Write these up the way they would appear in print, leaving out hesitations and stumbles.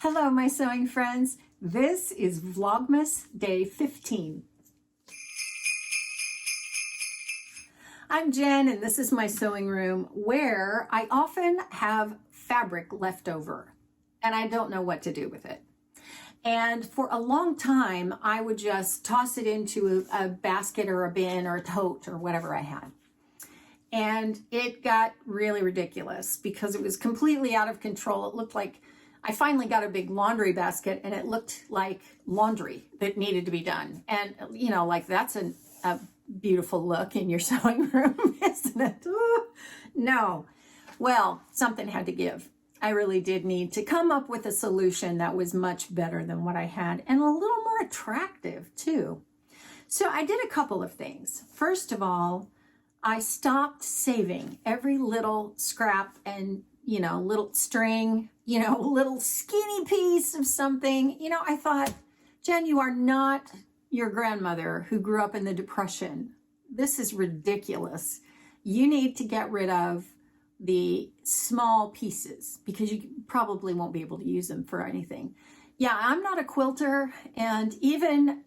Hello, my sewing friends. This is Vlogmas Day 15. I'm Jen, and this is my sewing room where I often have fabric left over, and I don't know what to do with it. And for a long time, I would just toss it into a basket or a bin or a tote or whatever I had. And it got really ridiculous because it was completely out of control. It looked like I finally got a big laundry basket and it looked like laundry that needed to be done. And, you know, like that's a beautiful look in your sewing room, isn't it? Ooh, no. Well, something had to give. I really did need to come up with a solution that was much better than what I had and a little more attractive too. So I did a couple of things. First of all, I stopped saving every little scrap and, you know, little string, you know, little skinny piece of something. You know, I thought, Jen, you are not your grandmother who grew up in the Depression. This is ridiculous. You need to get rid of the small pieces because you probably won't be able to use them for anything. Yeah, I'm not a quilter, and even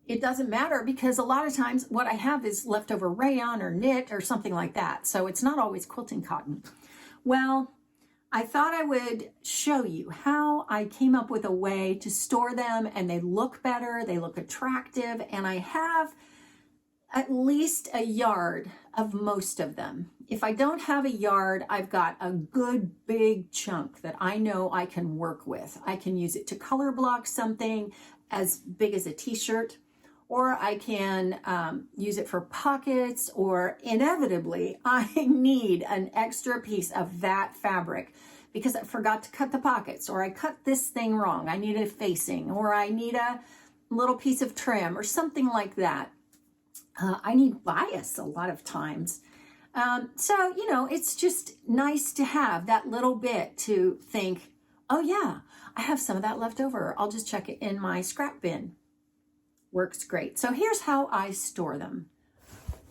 it doesn't matter because a lot of times what I have is leftover rayon or knit or something like that. So it's not always quilting cotton. Well, I thought I would show you how I came up with a way to store them and they look better, they look attractive, and I have at least a yard of most of them. If I don't have a yard, I've got a good big chunk that I know I can work with. I can use it to color block something as big as a t-shirt, or I can use it for pockets, or inevitably, I need an extra piece of that fabric because I forgot to cut the pockets, or I cut this thing wrong. I need a facing, or I need a little piece of trim, or something like that. I need bias a lot of times. So, you know, it's just nice to have that little bit to think, oh yeah, I have some of that left over. I'll just check it in my scrap bin. Works great. So here's how I store them.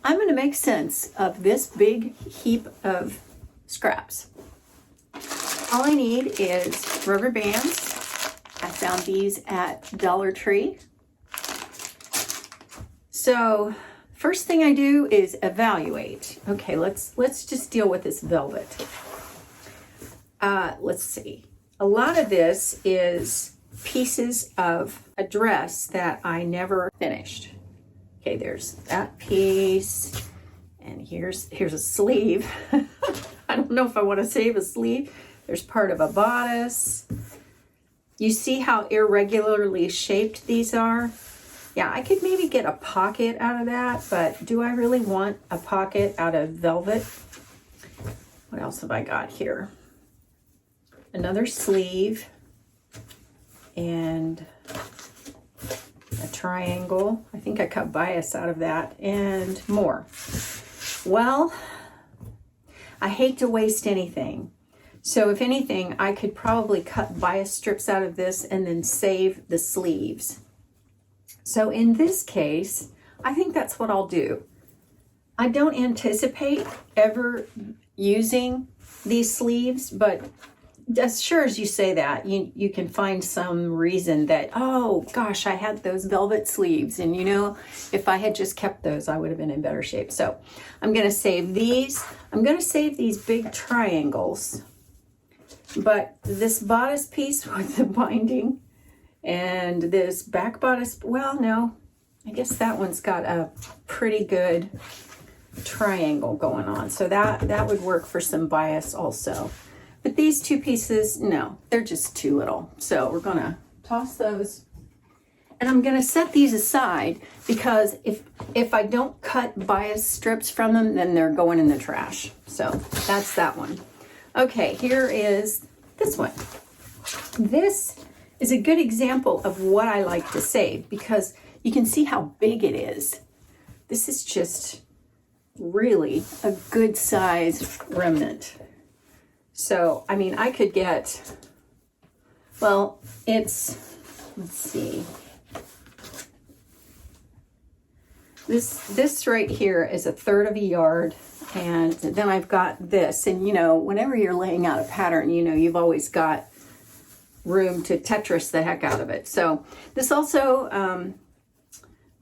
I'm going to make sense of this big heap of scraps. All I need is rubber bands. I found these at Dollar Tree. So first thing I do is evaluate. Okay, let's just deal with this velvet. Let's see. A lot of this is pieces of a dress that I never finished. Okay, there's that piece, and here's a sleeve. I don't know if I want to save a sleeve. There's part of a bodice. You see how irregularly shaped these are? Yeah, I could maybe get a pocket out of that, but do I really want a pocket out of velvet? What else have I got here? Another sleeve and a triangle. I think I cut bias out of that and more. Well, I hate to waste anything. So if anything, I could probably cut bias strips out of this and then save the sleeves. So in this case, I think that's what I'll do. I don't anticipate ever using these sleeves, but as sure as you say that, you can find some reason that, oh gosh, I had those velvet sleeves, and you know, if I had just kept those, I would have been in better shape. So I'm going to save these. I'm going to save these big triangles, but this bodice piece with the binding and this back bodice, well, no, I guess that one's got a pretty good triangle going on. So that would work for some bias also. But these two pieces, no, they're just too little. So we're gonna toss those. And I'm gonna set these aside because if I don't cut bias strips from them, then they're going in the trash. So that's that one. Okay, here is this one. This is a good example of what I like to save because you can see how big it is. This is just really a good size remnant. So, I mean, I could get, well, let's see. This right here is 1/3 of a yard, and then I've got this. And you know, whenever you're laying out a pattern, you know, you've always got room to Tetris the heck out of it. So this also,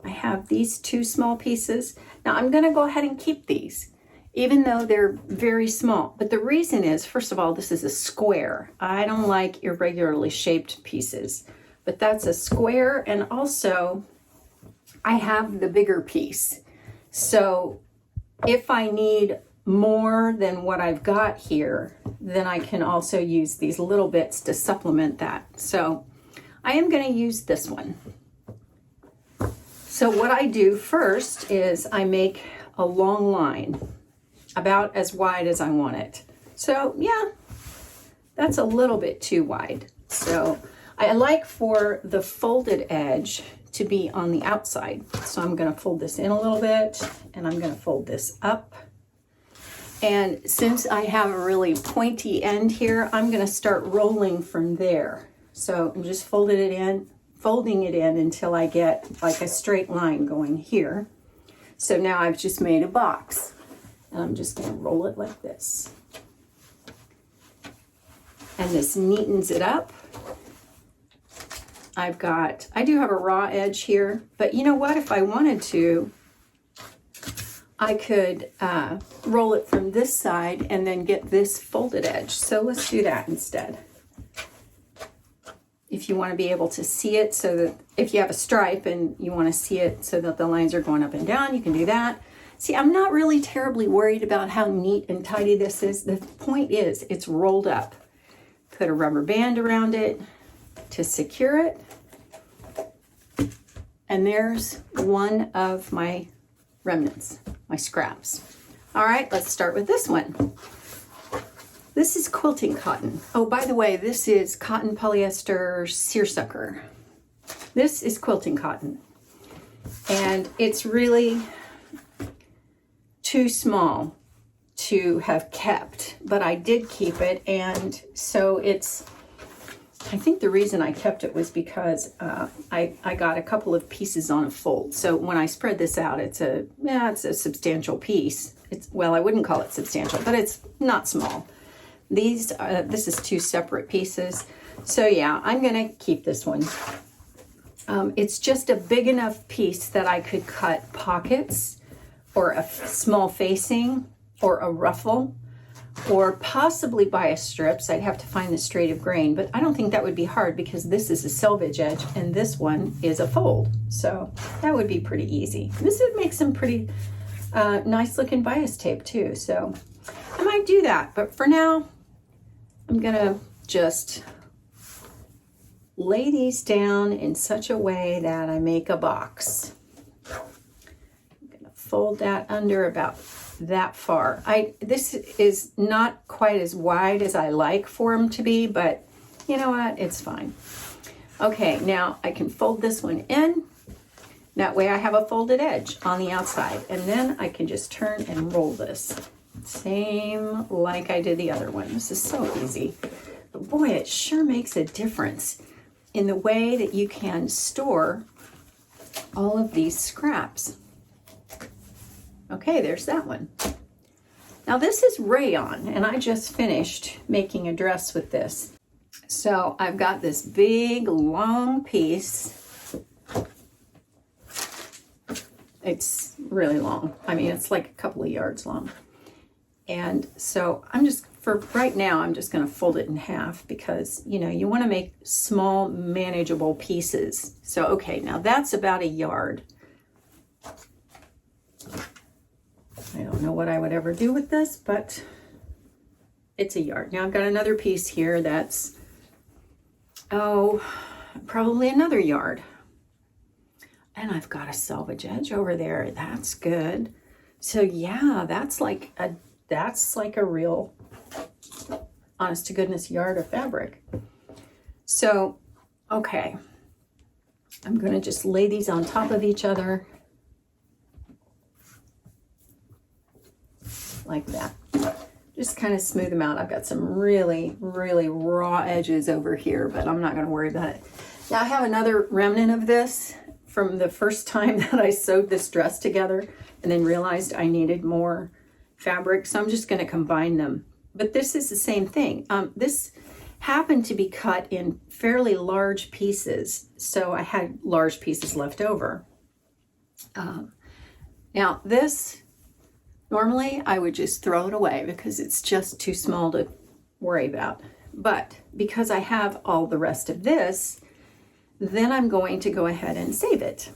I have these 2 small pieces. Now I'm gonna go ahead and keep these, even though they're very small. But the reason is, first of all, this is a square. I don't like irregularly shaped pieces, but that's a square. And also I have the bigger piece. So if I need more than what I've got here, then I can also use these little bits to supplement that. So I am going to use this one. So what I do first is I make a long line about as wide as I want it. So yeah, that's a little bit too wide. So I like for the folded edge to be on the outside. So I'm going to fold this in a little bit, and I'm going to fold this up. And since I have a really pointy end here, I'm going to start rolling from there. So I'm just folding it in until I get like a straight line going here. So now I've just made a box, and I'm just going to roll it like this. And this neatens it up. I do have a raw edge here, but you know what? If I wanted to, I could roll it from this side and then get this folded edge. So let's do that instead. If you want to be able to see it, so that if you have a stripe and you want to see it so that the lines are going up and down, you can do that. See, I'm not really terribly worried about how neat and tidy this is. The point is, it's rolled up. Put a rubber band around it to secure it. And there's one of my remnants, my scraps. All right, let's start with this one. This is quilting cotton. Oh, by the way, this is cotton polyester seersucker. This is quilting cotton. And it's really too small to have kept, but I did keep it. And so I think the reason I kept it was because I got a couple of pieces on a fold. So when I spread this out, it's a substantial piece. Well, I wouldn't call it substantial, but it's not small. This is 2 separate pieces. So yeah, I'm gonna keep this one. It's just a big enough piece that I could cut pockets or a small facing or a ruffle, or possibly bias strips. I'd have to find the straight of grain, but I don't think that would be hard because this is a selvage edge and this one is a fold. So that would be pretty easy. This would make some pretty nice looking bias tape too. So I might do that, but for now, I'm gonna just lay these down in such a way that I make a box. I'm gonna fold that under about that far. This is not quite as wide as I like for them to be, but you know what? It's fine. Okay, now I can fold this one in. That way I have a folded edge on the outside, and then I can just turn and roll this. Same like I did the other one. This is so easy. But boy, it sure makes a difference in the way that you can store all of these scraps. Okay, there's that one. Now this is rayon, and I just finished making a dress with this. So I've got this big long piece. It's really long. I mean, it's like a couple of yards long. And so for right now, I'm just gonna fold it in half because, you know, you wanna make small, manageable pieces. So, okay, now that's about a yard. I don't know what I would ever do with this, but it's a yard. Now I've got another piece here that's, probably another yard. And I've got a selvage edge over there. That's good. So yeah, that's like a real, honest to goodness yard of fabric. So, okay. I'm gonna just lay these on top of each other. Like that. Just kind of smooth them out. I've got some really, really raw edges over here, but I'm not going to worry about it. Now I have another remnant of this from the first time that I sewed this dress together and then realized I needed more fabric. So I'm just going to combine them. But this is the same thing. This happened to be cut in fairly large pieces, so I had large pieces left over. Now this, normally I would just throw it away because it's just too small to worry about. But because I have all the rest of this, then I'm going to go ahead and save it.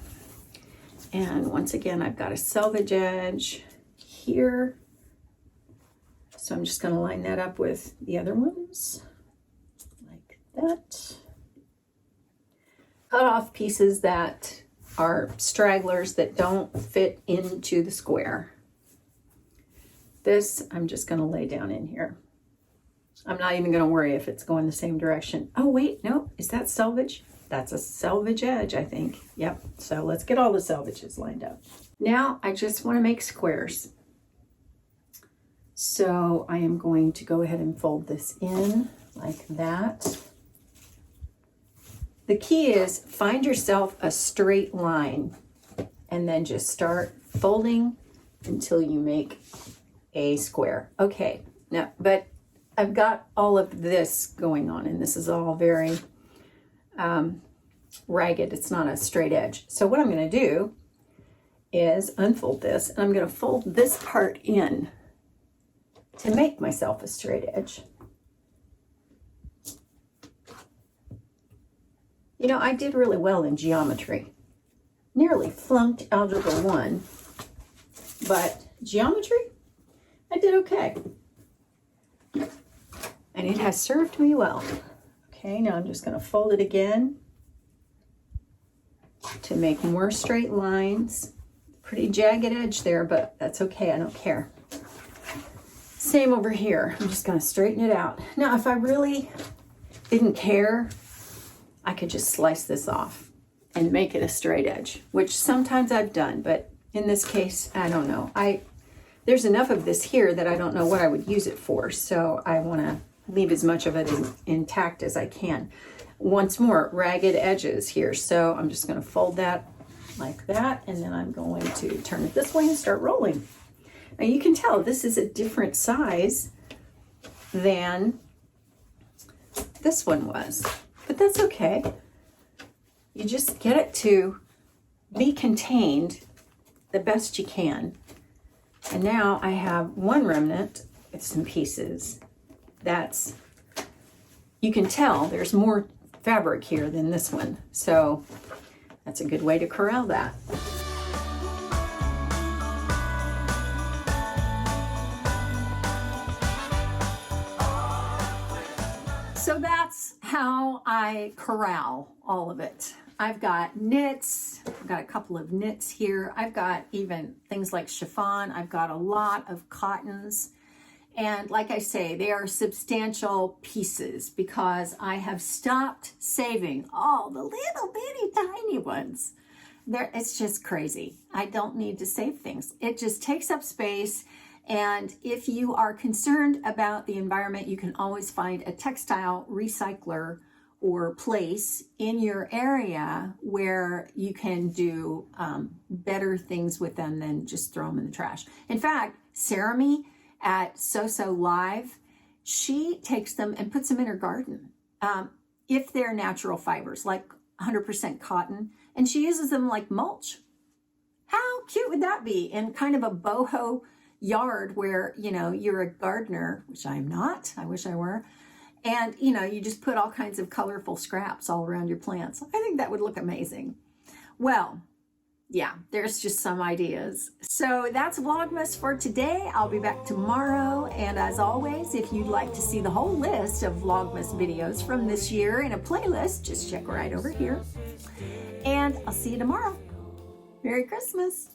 And once again, I've got a selvage edge here. So I'm just going to line that up with the other ones like that. Cut off pieces that are stragglers that don't fit into the square. This I'm just going to lay down in here. I'm not even going to worry if it's going the same direction. Oh wait, no, is that selvage? That's a selvage edge, I think. Yep, so let's get all the selvages lined up. Now I just want to make squares. So I am going to go ahead and fold this in like that. The key is find yourself a straight line and then just start folding until you make a square. Okay, now, but I've got all of this going on and this is all very ragged. It's not a straight edge. So what I'm going to do is unfold this and I'm going to fold this part in to make myself a straight edge. You know, I did really well in geometry. Nearly flunked Algebra 1, but geometry, I did okay. And it has served me well. Okay, now I'm just going to fold it again to make more straight lines. Pretty jagged edge there, but that's okay, I don't care. Same over here. I'm just going to straighten it out. Now, if I really didn't care, I could just slice this off and make it a straight edge, which sometimes I've done, but in this case, I don't know. There's enough of this here that I don't know what I would use it for, so I want to leave as much of it intact as I can. Once more, ragged edges here, so I'm just going to fold that like that, and then I'm going to turn it this way and start rolling. Now you can tell this is a different size than this one was, but that's okay. You just get it to be contained the best you can. And now I have one remnant with some pieces. You can tell there's more fabric here than this one. So that's a good way to corral that. So that's how I corral all of it. I've got knits, I've got a couple of knits here. I've got even things like chiffon. I've got a lot of cottons. And like I say, they are substantial pieces because I have stopped saving all the little bitty tiny ones. It's just crazy. I don't need to save things. It just takes up space. And if you are concerned about the environment, you can always find a textile recycler or place in your area where you can do better things with them than just throw them in the trash. In fact, Sarami at So Live, she takes them and puts them in her garden. If they're natural fibers, like 100% cotton, and she uses them like mulch. How cute would that be in kind of a boho yard where, you know, you're a gardener, which I'm not, I wish I were, and, you know, you just put all kinds of colorful scraps all around your plants. I think that would look amazing. Well, yeah, there's just some ideas. So that's Vlogmas for today. I'll be back tomorrow. And as always, if you'd like to see the whole list of Vlogmas videos from this year in a playlist, just check right over here. And I'll see you tomorrow. Merry Christmas.